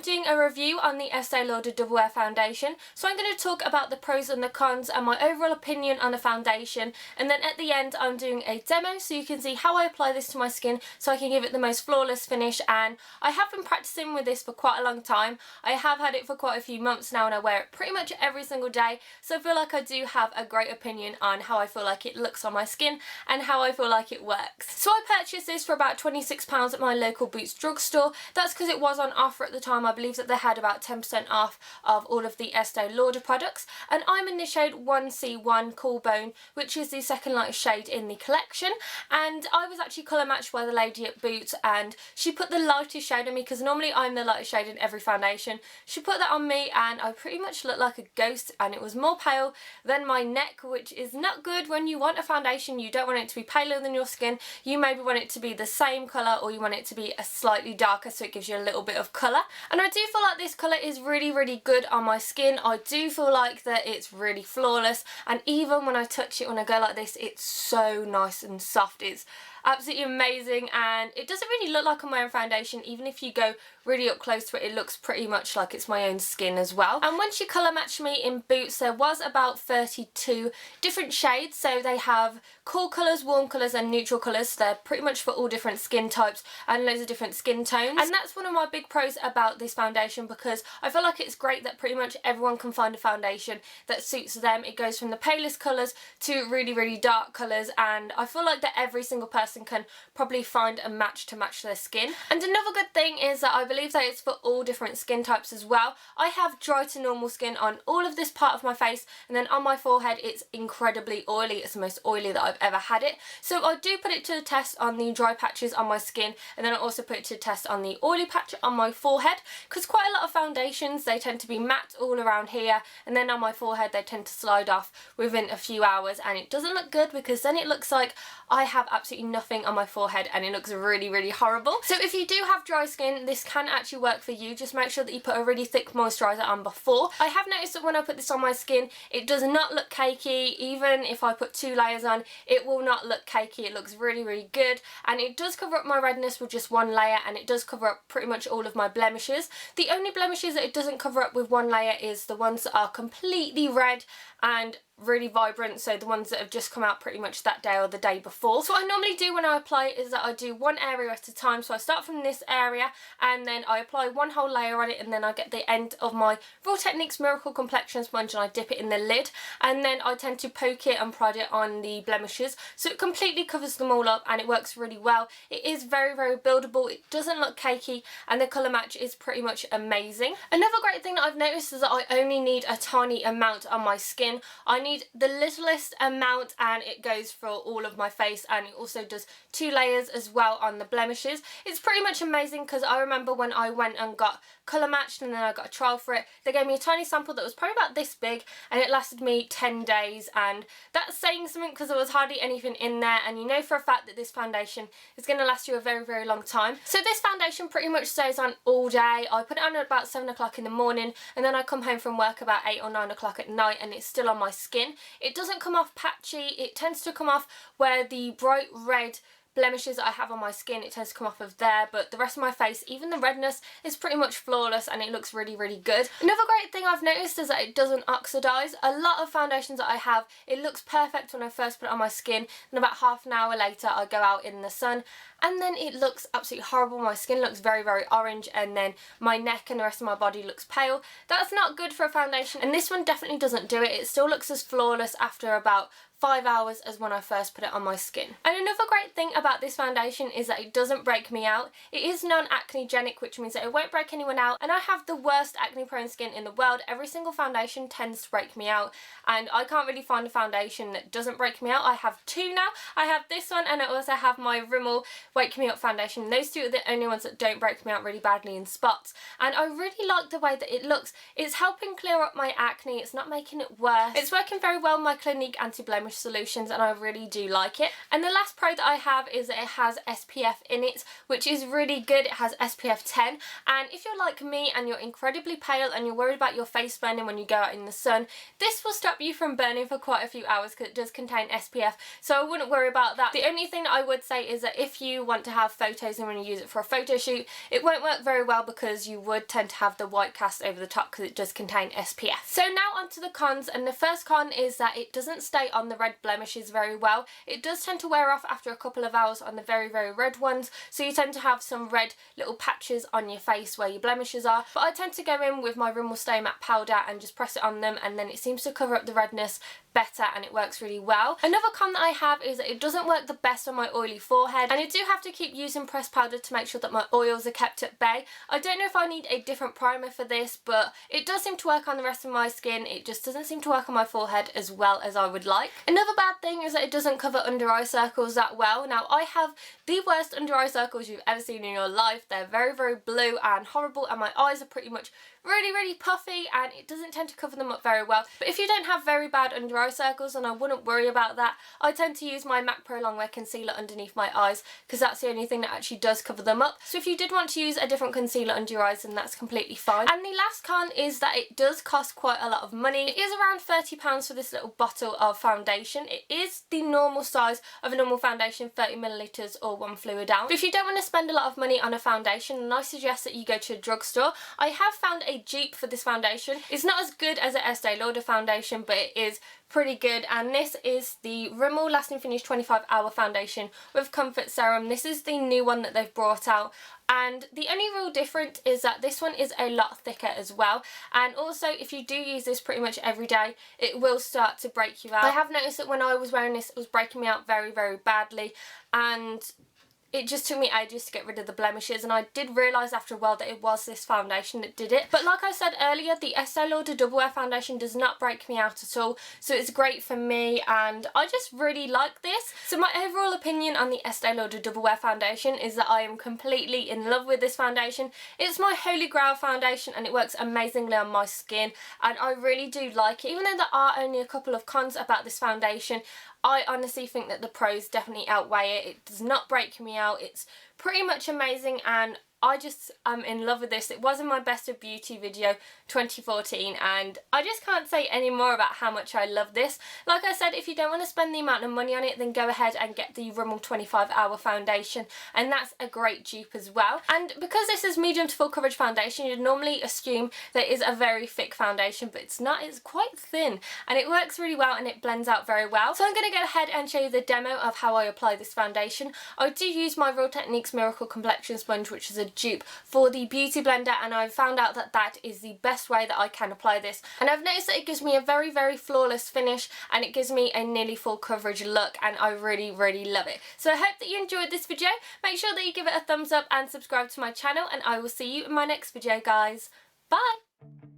doing a review on the Estee Lauder Double Wear Foundation. So I'm going to talk about the pros and the cons and my overall opinion on the foundation, and then at the end I'm doing a demo so you can see how I apply this to my skin so I can give it the most flawless finish. And I have been practicing with this for quite a long time. I have had it for quite a few months now and I wear it pretty much every single day, so I feel like I do have a great opinion on how I feel like it looks on my skin and how I feel like it works. So I purchased this for about £26 at my local Boots drugstore. That's because it was on offer at the time. I believe that they had about 10% off of all of the Estee Lauder products, and I'm in the shade 1C1 Cool Bone, which is the second lightest shade in the collection. And I was actually colour matched by the lady at Boots, and she put the lightest shade on me because normally I'm the lightest shade in every foundation. She put that on me and I pretty much looked like a ghost, and it was more pale than my neck, which is not good. When you want a foundation, you don't want it to be paler than your skin. You maybe want it to be the same colour, or you want it to be a slightly darker so it gives you a little bit of colour. And I do feel like this colour is really good on my skin. I do feel like that it's really flawless, and even when I touch it, when I go like this, it's so nice and soft. It's absolutely amazing, and it doesn't really look like I'm wearing foundation. Even if you go really up close to it, it looks pretty much like it's my own skin as well. And when she colour matched me in Boots, there was about 32 different shades. So they have cool colours, warm colours and neutral colours. So they're pretty much for all different skin types and loads of different skin tones. And that's one of my big pros about this foundation, because I feel like it's great that pretty much everyone can find a foundation that suits them. It goes from the palest colours to really dark colours, and I feel like that every single person can probably find a match to match their skin. And another good thing is that I believe that it's for all different skin types as well. I have dry to normal skin on all of this part of my face, and then on my forehead it's incredibly oily. It's the most oily that I've ever had it. So I do put it to the test on the dry patches on my skin, and then I also put it to the test on the oily patch on my forehead, because quite a lot of foundations, they tend to be matte all around here, and then on my forehead they tend to slide off within a few hours, and it doesn't look good because then it looks like I have absolutely nothing on my forehead and it looks really horrible. So if you do have dry skin, this can actually work for you. Just make sure that you put a really thick moisturiser on before. I have noticed that when I put this on my skin, it does not look cakey. Even if I put 2 layers on, it will not look cakey. It looks really good, and it does cover up my redness with just 1 layer, and it does cover up pretty much all of my blemishes. The only blemishes that it doesn't cover up with 1 layer is the ones that are completely red and really vibrant, so the ones that have just come out pretty much that day or the day before. So what I normally do when I apply it is that I do one area at a time. So I start from this area and then I apply 1 whole layer on it, and then I get the end of my Real Techniques Miracle Complexion Sponge and I dip it in the lid, and then I tend to poke it and prod it on the blemishes so it completely covers them all up, and it works really well. It is very buildable, it doesn't look cakey, and the colour match is pretty much amazing. Another great thing that I've noticed is that I only need a tiny amount on my skin. I need the littlest amount, and it goes for all of my face, and it also does 2 layers as well on the blemishes. It's pretty much amazing, because I remember when I went and got colour matched and then I got a trial for it, they gave me a tiny sample that was probably about this big, and it lasted me 10 days, and that's saying something because there was hardly anything in there, and you know for a fact that this foundation is going to last you a very long time. So this foundation pretty much stays on all day. I put it on at about 7 o'clock in the morning, and then I come home from work about 8 or 9 o'clock at night, and it's still on my skin. It doesn't come off patchy. It tends to come off where the bright red blemishes that I have on my skin, it tends to come off of there, but the rest of my face, even the redness, is pretty much flawless, and it looks really good. Another great thing I've noticed is that it doesn't oxidize. A lot of foundations that I have, it looks perfect when I first put it on my skin, and about half an hour later I go out in the sun and then it looks absolutely horrible. My skin looks very orange, and then my neck and the rest of my body looks pale. That's not good for a foundation, and this one definitely doesn't do it. It still looks as flawless after about 5 hours as when I first put it on my skin. And another great thing about this foundation is that it doesn't break me out. It is non-acnegenic, which means that it won't break anyone out, and I have the worst acne prone skin in the world. Every single foundation tends to break me out, and I can't really find a foundation that doesn't break me out. I have 2 now. I have this one, and I also have my Rimmel Wake Me Up foundation. Those 2 are the only ones that don't break me out really badly in spots, and I really like the way that it looks. It's helping clear up my acne. It's not making it worse. It's working very well with my Clinique anti-blemish solutions, and I really do like it. And the last pro that I have is that it has SPF in it, which is really good. It has SPF 10, and if you're like me and you're incredibly pale and you're worried about your face burning when you go out in the sun, this will stop you from burning for quite a few hours because it does contain SPF, so I wouldn't worry about that. The only thing that I would say is that if you want to have photos and when you use it for a photo shoot, it won't work very well because you would tend to have the white cast over the top because it does contain SPF. So now onto the cons, and the first con is that it doesn't stay on the red blemishes very well. It does tend to wear off after a couple of hours on the very red ones, so you tend to have some red little patches on your face where your blemishes are. But I tend to go in with my Rimmel Stay Matte powder and just press it on them, and then it seems to cover up the redness better and it works really well. Another con that I have is that it doesn't work the best on my oily forehead, and I do have to keep using pressed powder to make sure that my oils are kept at bay. I don't know if I need a different primer for this, but it does seem to work on the rest of my skin. It just doesn't seem to work on my forehead as well as I would like. Another bad thing is that it doesn't cover under eye circles that well. Now, I have the worst under eye circles you've ever seen in your life. They're very blue and horrible, and my eyes are pretty much really puffy, and it doesn't tend to cover them up very well. But if you don't have very bad under eye circles, then I wouldn't worry about that. I tend to use my MAC Pro Longwear concealer underneath my eyes because that's the only thing that actually does cover them up. So if you did want to use a different concealer under your eyes, then that's completely fine. And the last con is that it does cost quite a lot of money. It is around £30 for this little bottle of foundation. It is the normal size of a normal foundation, 30ml or 1 fluid ounce. But if you don't want to spend a lot of money on a foundation, then I suggest that you go to a drugstore. I have found a dupe for this foundation. It's not as good as an Estee Lauder foundation, but it is pretty good, and this is the Rimmel Lasting Finish 25-Hour Foundation with Comfort Serum. This is the new one that they've brought out, and the only real difference is that this one is a lot thicker as well, and also if you do use this pretty much every day, it will start to break you out. I have noticed that when I was wearing this, it was breaking me out very badly, and it just took me ages to get rid of the blemishes, and I did realise after a while that it was this foundation that did it. But like I said earlier, the Estee Lauder Double Wear foundation does not break me out at all, so it's great for me, and I just really like this. So my overall opinion on the Estee Lauder Double Wear foundation is that I am completely in love with this foundation. It's my holy grail foundation, and it works amazingly on my skin, and I really do like it. Even though there are only a couple of cons about this foundation, I honestly think that the pros definitely outweigh it. It does not break me out. It's pretty much amazing, and I just am in love with this. It was in my Best of Beauty video 2014, and I just can't say any more about how much I love this. Like I said, if you don't want to spend the amount of money on it, then go ahead and get the Rimmel 25-Hour Foundation, and that's a great dupe as well. And because this is medium to full coverage foundation, you'd normally assume that it is a very thick foundation, but it's not. It's quite thin, and it works really well, and it blends out very well. So I'm going to go ahead and show you the demo of how I apply this foundation. I do use my Real Techniques Miracle Complexion Sponge, which is a dupe for the Beauty Blender, and I've found out that that is the best way that I can apply this, and I've noticed that it gives me a very flawless finish, and it gives me a nearly full coverage look, and I really love it. So I hope that you enjoyed this video. Make sure that you give it a thumbs up and subscribe to my channel, and I will see you in my next video, guys. Bye!